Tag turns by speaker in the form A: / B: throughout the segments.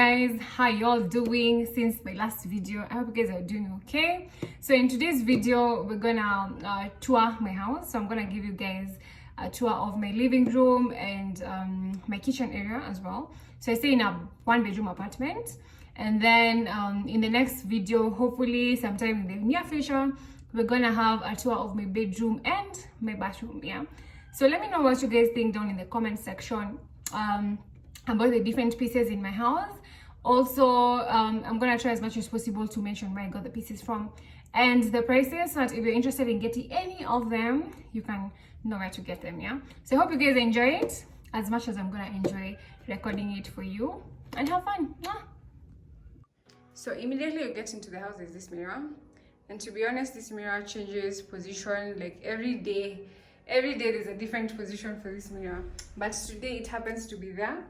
A: guys, how y'all doing since my last video? I hope you guys are doing okay. So in today's video we're gonna tour my house. So I'm gonna give you guys a tour of my living room and my kitchen area as well. So I stay in a 1-bedroom apartment, and then in the next video, hopefully sometime in the near future, we're gonna have a tour of my bedroom and my bathroom. Yeah, so let me know what you guys think down in the comment section about the different pieces in my house. Also, I'm gonna try as much as possible to mention where I got the pieces from and the prices, so that if you're interested in getting any of them, you can know where to get them. Yeah, so I hope you guys enjoy it as much as I'm gonna enjoy recording it for you, and have fun. So immediately you get into the house, there's this mirror, and to be honest, this mirror changes position like every day there's a different position for this mirror, but today it happens to be there.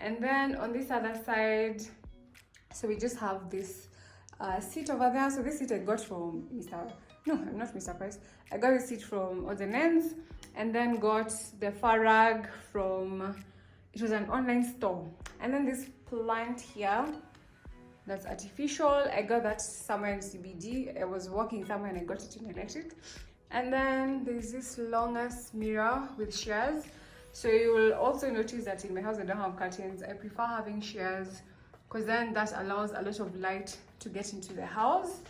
A: And then on this other side, so we just have this seat over there. So this seat I got from Mr. Price. I got this seat from Ozenens, and then got the Farag from, it was an online store. And then this plant here, that's artificial. I got that somewhere in CBD. I was walking somewhere and I got it in electric. And then there's this longest mirror with shears. So you will also notice that in my house I don't have curtains. I prefer having shears because then that allows a lot of light to get into the house.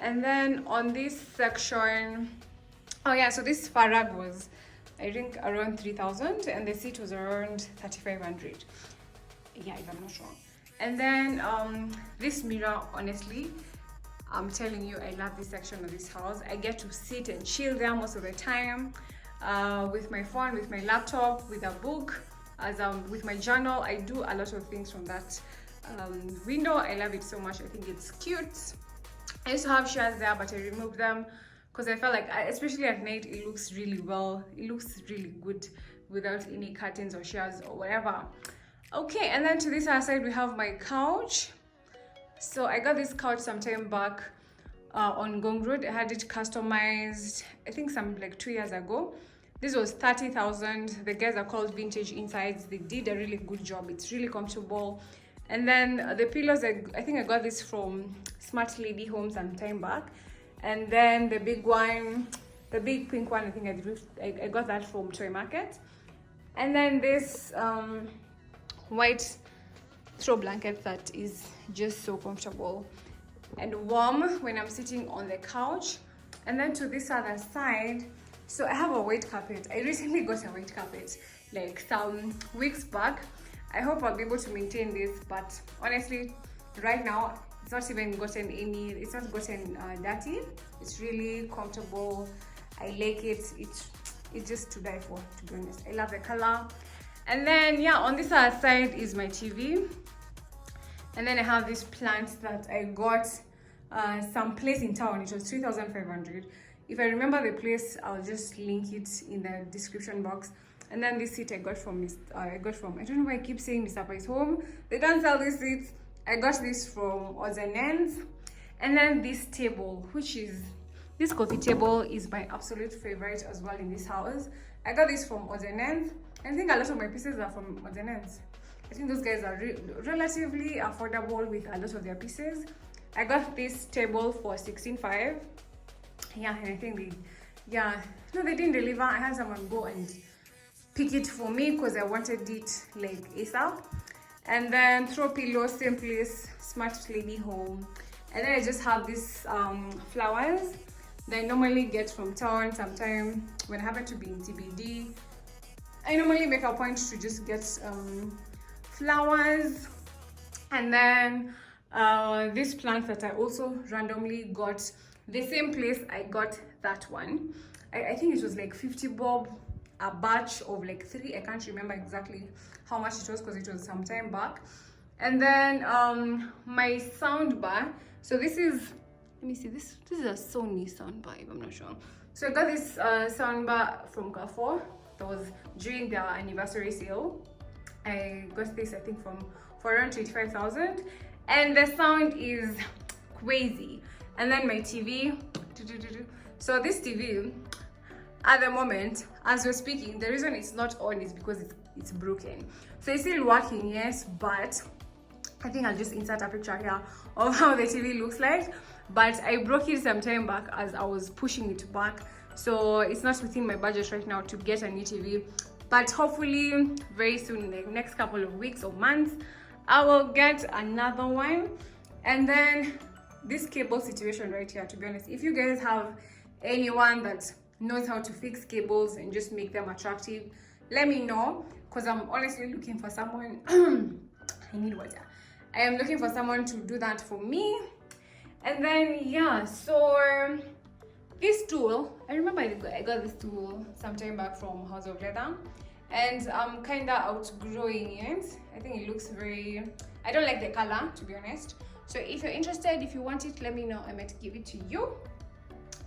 A: And then on this section, oh yeah, so this Farag was, I think, around 3,000, and the seat was around 3,500. Yeah, if I'm not wrong. And then this mirror, honestly, I'm telling you, I love this section of this house. I get to sit and chill there most of the time with my phone, with my laptop, with a book, with my journal. I do a lot of things from that window. I love it so much. I think it's cute. I used to have chairs there, but I removed them because I felt like, especially at night, it looks really well. It looks really good without any curtains or chairs or whatever. Okay, and then to this other side, we have my couch. So I got this couch some time back on Gong Road. I had it customized, I think like 2 years ago. This was 30,000. The guys are called Vintage Insides. They did a really good job. It's really comfortable. And then the pillows, I think I got this from Smart Lady Home some time back. And then the big one, the big pink one, I think I got that from Toy Market. And then this white throw blanket that is just so comfortable and warm when I'm sitting on the couch. And then to this other side, so I have a white carpet. I recently got a white carpet like some weeks back. I hope I'll be able to maintain this, but honestly right now it's not gotten dirty. It's really comfortable. I like it. It's just to die for, to be honest. I love the color. And then yeah, on this other side is my TV. And then I have this plant that I got some place in town. It was 3,500. If I remember the place, I'll just link it in the description box. And then this seat I got from I don't know why I keep saying Mr. Price Home. They don't sell these seats. I got this from Ozenens. And then this table, this coffee table is my absolute favorite as well in this house. I got this from Ozenens. I think a lot of my pieces are from Ozenens. I think those guys are relatively affordable with a lot of their pieces. I got this table for 16,500. Yeah, and I think they didn't deliver. I had someone go and pick it for me because I wanted it like ASAP. And then throw pillows, same place, Smart Lady Home. And then I just have these flowers that I normally get from town sometime when I happen to be in TBD. I normally make a point to just get flowers. And then this plant that I also randomly got, the same place I got that one. I think it was like 50 bob, a batch of like 3. I can't remember exactly how much it was because it was some time back. And then my sound bar. So this is, let me see, this is a Sony sound bar, if I'm not sure. So I got this sound bar from Carrefour. That was during their anniversary sale. I got this, I think, for around 25,000, and the sound is crazy. And then my TV. So this TV, at the moment, as we're speaking, the reason it's not on is because it's broken. So it's still working, yes, but I think I'll just insert a picture here of how the TV looks like, but I broke it some time back as I was pushing it back, so it's not within my budget right now to get a new TV, but hopefully very soon, in the next couple of weeks or months, I will get another one. And then this cable situation right here, to be honest, if you guys have anyone that knows how to fix cables and just make them attractive, let me know, because I'm honestly looking for someone. I need water. I am looking for someone to do that for me. And then yeah, so this tool, I remember I got this tool sometime back from House of Leather, and I'm kind of outgrowing it. I think it looks very, I don't like the color, to be honest. So if you're interested, if you want it, let me know. I might give it to you.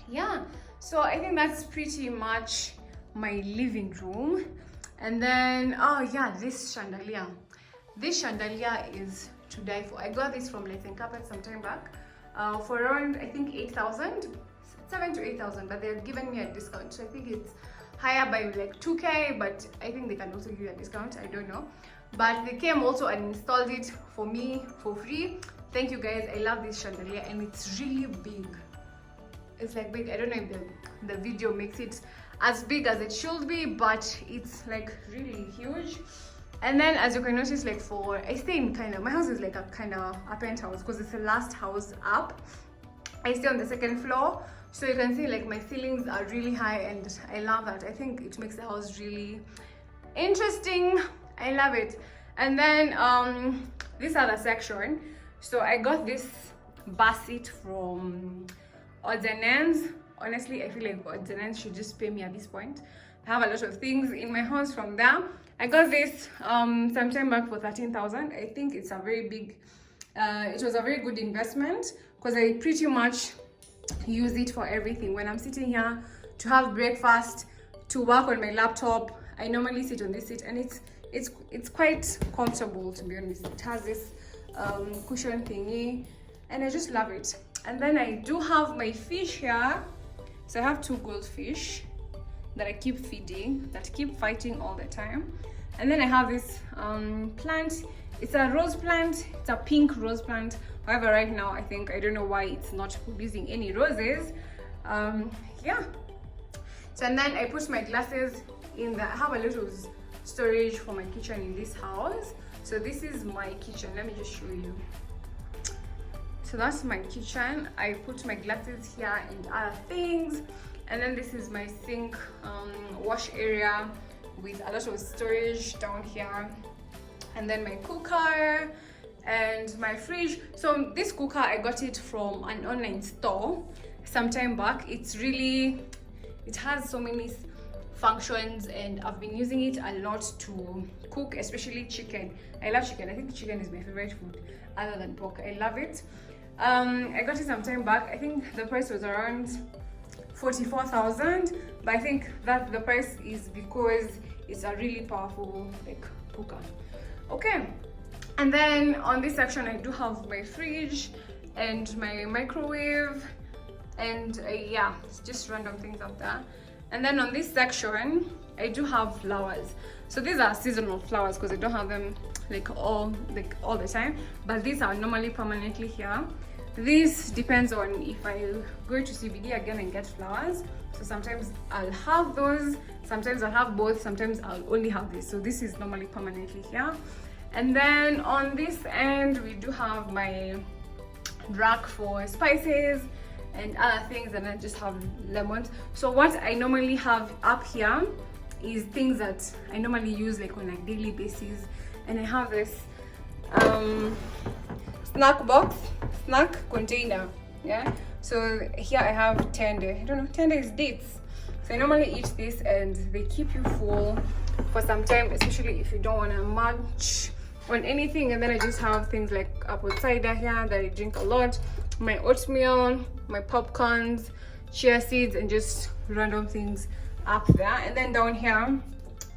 A: Yeah, so I think that's pretty much my living room. And then, oh yeah, this chandelier is to die for. I got this from Lights and Carpet some time back for around, I think 8,000, 7 to 8,000, but they're giving me a discount, so I think it's higher by like 2k, but I think they can also give you a discount, I don't know. But they came also and installed it for me for free. Thank you guys. I love this chandelier, and it's really big. It's like big. I don't know if the video makes it as big as it should be, but it's like really huge. And then as you can notice, like I stay in my house is like a kind of a penthouse, because it's the last house up. I stay on the second floor, so you can see like my ceilings are really high, and I love that. I think it makes the house really interesting. I love it. And then this other section, so I got this bar seat from Odds and Ends. Honestly, I feel like Odds and Ends should just pay me at this point. I have a lot of things in my house from there. I got this sometime back for 13,000. I think it's a very big, it was a very good investment, because I pretty much use it for everything. When I'm sitting here to have breakfast, to work on my laptop, I normally sit on this seat, and it's quite comfortable, to be honest. It has this cushion thingy, and I just love it. And then I do have my fish here. So I have 2 goldfish that I keep feeding, that keep fighting all the time. And then I have this plant. It's a rose plant. It's a pink rose plant. However, right now I don't know why it's not producing any roses. Yeah. So, and then I put my glasses in I have a little storage for my kitchen in this house. So this is my kitchen. Let me just show you. So that's my kitchen. I put my glasses here and other things. And then this is my sink wash area with a lot of storage down here. And then my cooker and my fridge. So this cooker, I got it from an online store some time back. It has so many functions, and I've been using it a lot to cook, especially chicken. I love chicken. I think chicken is my favorite food other than pork. I love it. I got it some time back. I think the price was around 44,000, but I think that the price is because it's a really powerful cooker. Okay, and then on this section I do have my fridge and my microwave, and yeah, it's just random things up there. And then on this section I do have flowers. So these are seasonal flowers because I don't have them all the time, but these are normally permanently here. This depends on if I go to CBD again and get flowers. So sometimes I'll have those, sometimes I'll have both, sometimes I'll only have this. So this is normally permanently here. And then on this end we do have my rack for spices and other things, and I just have lemons. So what I normally have up here is things that I normally use on a daily basis. And I have this snack container, yeah. So here I have tender. I don't know, tender is dates. So I normally eat this, and they keep you full for some time, especially if you don't want to munch on anything. And then I just have things like apple cider here that I drink a lot, my oatmeal, my popcorns, chia seeds, and just random things up there. And then down here,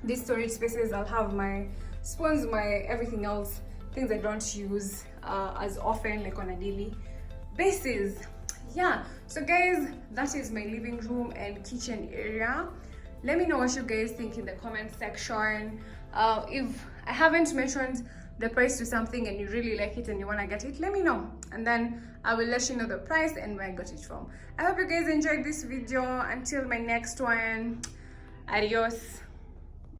A: these storage spaces, I'll have my spoons, my everything else, things I don't use as often, on a daily basis. Yeah, so guys, that is my living room and kitchen area. Let me know what you guys think in the comment section. If I haven't mentioned the price to something and you really like it and you want to get it, let me know, and then I will let you know the price and where I got it from. I hope you guys enjoyed this video. Until my next one, adios.